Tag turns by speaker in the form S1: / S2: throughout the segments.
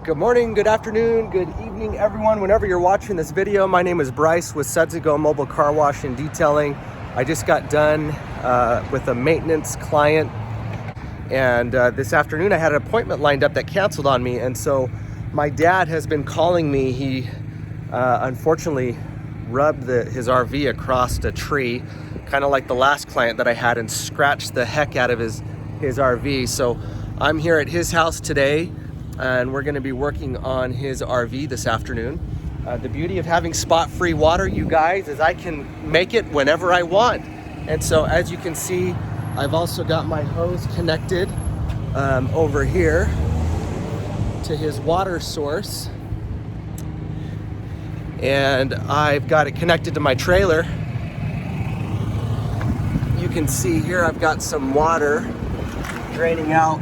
S1: Good morning, good afternoon, good evening, everyone. Whenever you're watching this video, my name is Bryce with Sudsigo Mobile Car Wash and Detailing. I just got done with a maintenance client, and this afternoon I had an appointment lined up that canceled on me, and so my dad has been calling me. He unfortunately rubbed his RV across a tree, kind of like the last client that I had, and scratched the heck out of his RV. So I'm here at his house today, and we're going to be working on his RV this afternoon. The beauty of having spot-free water, you guys, is I can make it whenever I want. And so as you can see, I've also got my hose connected over here to his water source. And I've got it connected to my trailer. You can see here I've got some water draining out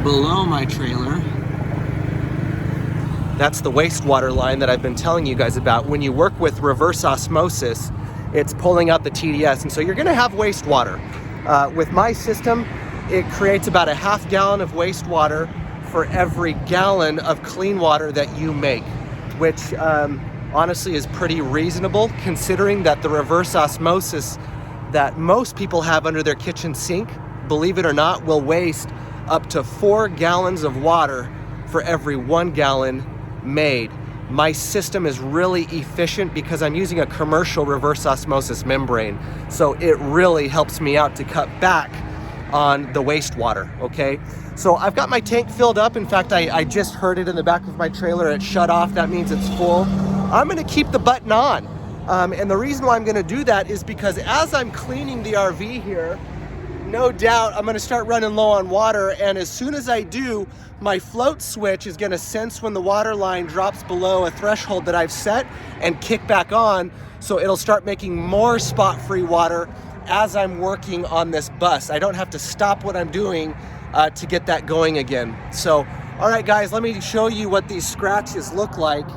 S1: below my trailer. That's the wastewater line that I've been telling you guys about. When you work with reverse osmosis, it's pulling out the TDS, and so you're gonna have wastewater. With my system, it creates about a half gallon of wastewater for every gallon of clean water that you make, which honestly is pretty reasonable considering that the reverse osmosis that most people have under their kitchen sink, believe it or not, will waste up to 4 gallons of water for every 1 gallon made. My system is really efficient because I'm using a commercial reverse osmosis membrane. So it really helps me out to cut back on the wastewater, okay? So I've got my tank filled up. In fact, I just heard it in the back of my trailer. It shut off, that means it's full. I'm gonna keep the button on. And the reason why I'm gonna do that is because as I'm cleaning the RV here, no doubt I'm gonna start running low on water, and as soon as I do, my float switch is gonna sense when the water line drops below a threshold that I've set and kick back on, so it'll start making more spot-free water as I'm working on this bus. I don't have to stop what I'm doing to get that going again. So, all right guys, let me show you what these scratches look like.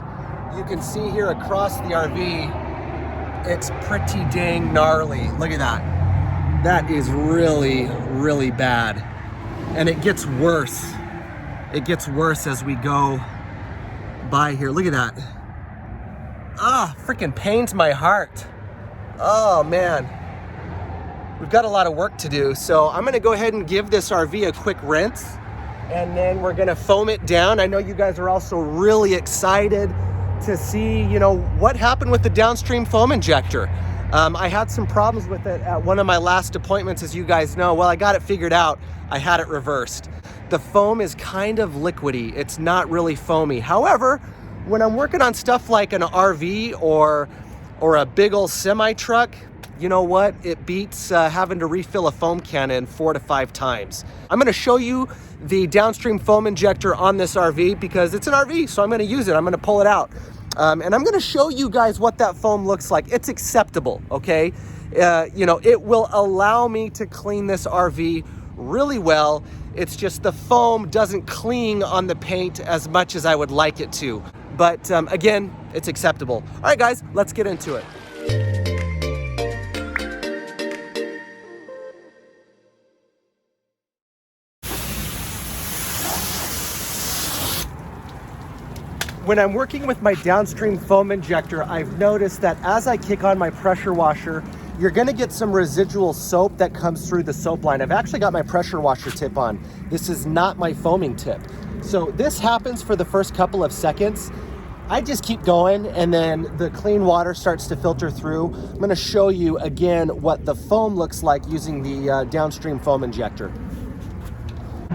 S1: You can see here across the RV, it's pretty dang gnarly. Look at that. That is really, really bad. And it gets worse. It gets worse as we go by here. Look at that. Ah, freaking pains my heart. Oh man. We've got a lot of work to do. So I'm gonna go ahead and give this RV a quick rinse, and then we're gonna foam it down. I know you guys are also really excited to see, what happened with the downstream foam injector. I had some problems with it at one of my last appointments, as you guys know. Well, I got it figured out. I had it reversed. The foam is kind of liquidy. It's not really foamy. However, when I'm working on stuff like an RV or a big old semi truck, you know what? It beats having to refill a foam cannon 4 to 5 times. I'm gonna show you the downstream foam injector on this RV because it's an RV, so I'm gonna use it. I'm gonna pull it out. And I'm gonna show you guys what that foam looks like. It's acceptable, okay? It will allow me to clean this RV really well. It's just the foam doesn't cling on the paint as much as I would like it to. But again, it's acceptable. All right, guys, let's get into it. When I'm working with my downstream foam injector, I've noticed that as I kick on my pressure washer, you're gonna get some residual soap that comes through the soap line. I've actually got my pressure washer tip on. This is not my foaming tip. So this happens for the first couple of seconds. I just keep going, and then the clean water starts to filter through. I'm gonna show you again what the foam looks like using the downstream foam injector.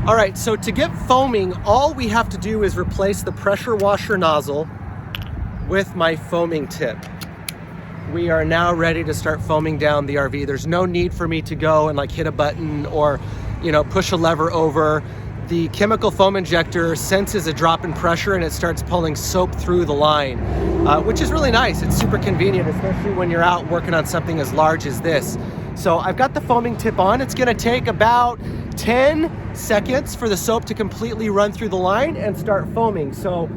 S1: All right, so to get foaming, all we have to do is replace the pressure washer nozzle with my foaming tip. We are now ready to start foaming down the RV. There's no need for me to go and hit a button or, push a lever over. The chemical foam injector senses a drop in pressure and it starts pulling soap through the line, which is really nice. It's super convenient, especially when you're out working on something as large as this. So I've got the foaming tip on. It's gonna take about 10 seconds for the soap to completely run through the line and start foaming. So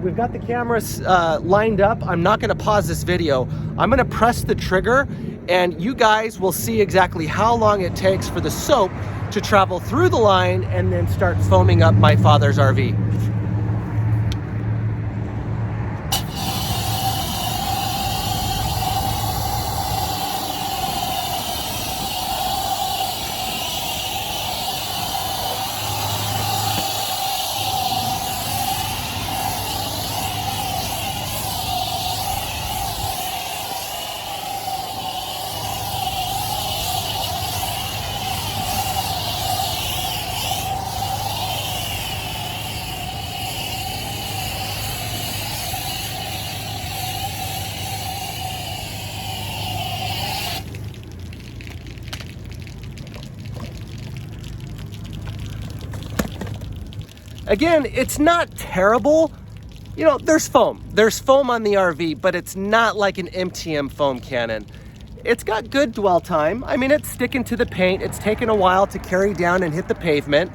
S1: we've got the cameras lined up. I'm not gonna pause this video. I'm gonna press the trigger and you guys will see exactly how long it takes for the soap to travel through the line and then start foaming up my father's RV. Again, it's not terrible. You know, there's foam. There's foam on the RV, but it's not like an MTM foam cannon. It's got good dwell time. I mean, it's sticking to the paint. It's taken a while to carry down and hit the pavement.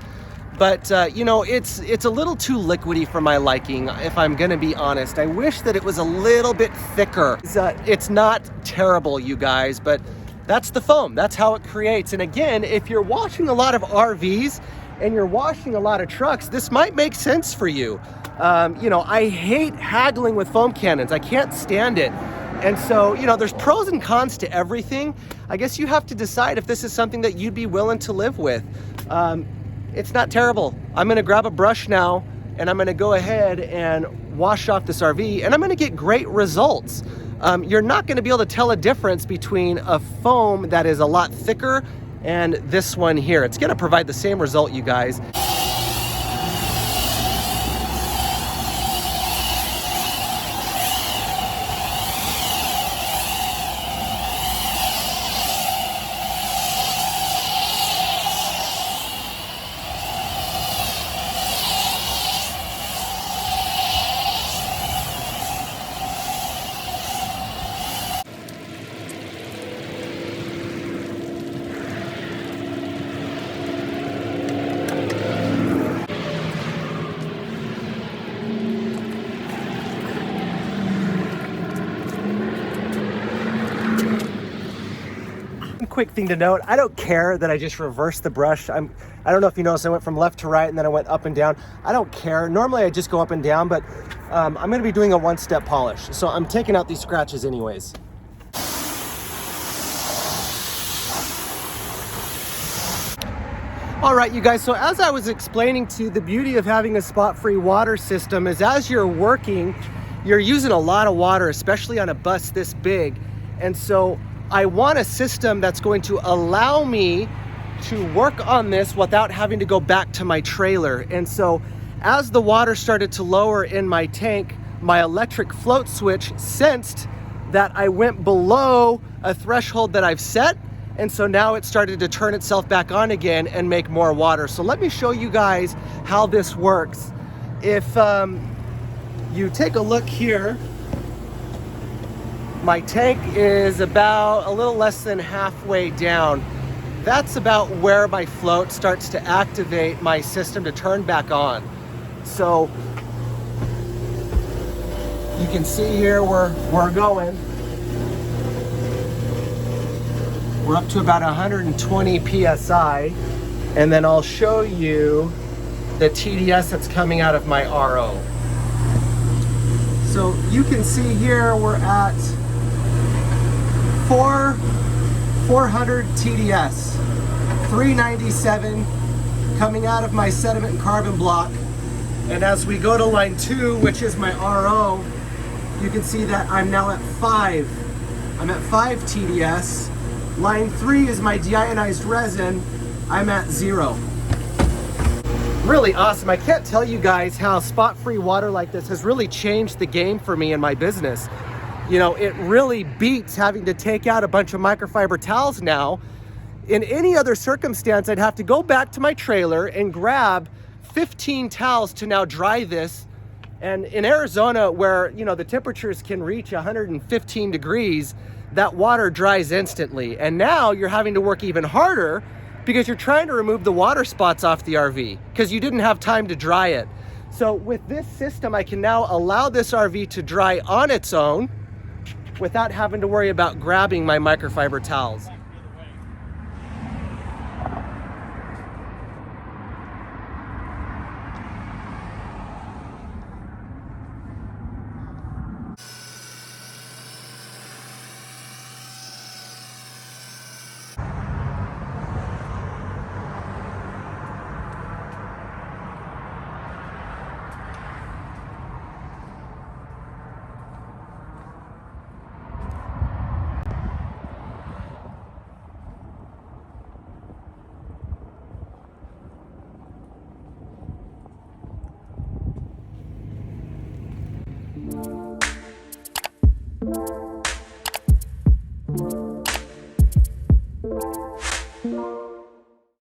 S1: But, you know, it's a little too liquidy for my liking, if I'm gonna be honest. I wish that it was a little bit thicker. It's not terrible, you guys, but that's the foam. That's how it creates. And again, if you're washing a lot of RVs and you're washing a lot of trucks, this might make sense for you. You know, I hate haggling with foam cannons. I can't stand it. And so, you know, there's pros and cons to everything. I guess you have to decide if this is something that you'd be willing to live with. It's not terrible. I'm gonna grab a brush now and I'm gonna go ahead and wash off this RV and I'm gonna get great results. You're not gonna be able to tell a difference between a foam that is a lot thicker and this one here. It's gonna provide the same result, you guys. Quick thing to note, I don't care that I just reversed the brush. I don't know if you noticed, I went from left to right and then I went up and down. I don't care. Normally I just go up and down, but I'm gonna be doing a one-step polish. So I'm taking out these scratches anyways. All right, you guys, so as I was explaining to you, the beauty of having a spot-free water system is as you're working, you're using a lot of water, especially on a bus this big. And so I want a system that's going to allow me to work on this without having to go back to my trailer. And so as the water started to lower in my tank, my electric float switch sensed that I went below a threshold that I've set. And so now it started to turn itself back on again and make more water. So let me show you guys how this works. If you take a look here, my tank is about a little less than halfway down. That's about where my float starts to activate my system to turn back on. So you can see here where we're going. We're up to about 120 PSI. And then I'll show you the TDS that's coming out of my RO. So you can see here we're at 400 TDS, 397 coming out of my sediment and carbon block. And as we go to line 2, which is my RO, you can see that I'm now at 5. I'm at 5 TDS. Line 3 is my deionized resin. I'm at 0. Really awesome. I can't tell you guys how spot-free water like this has really changed the game for me in my business. You know, it really beats having to take out a bunch of microfiber towels now. In any other circumstance, I'd have to go back to my trailer and grab 15 towels to now dry this. And in Arizona, where, you know, the temperatures can reach 115 degrees, that water dries instantly. And now you're having to work even harder because you're trying to remove the water spots off the RV because you didn't have time to dry it. So with this system, I can now allow this RV to dry on its own without having to worry about grabbing my microfiber towels.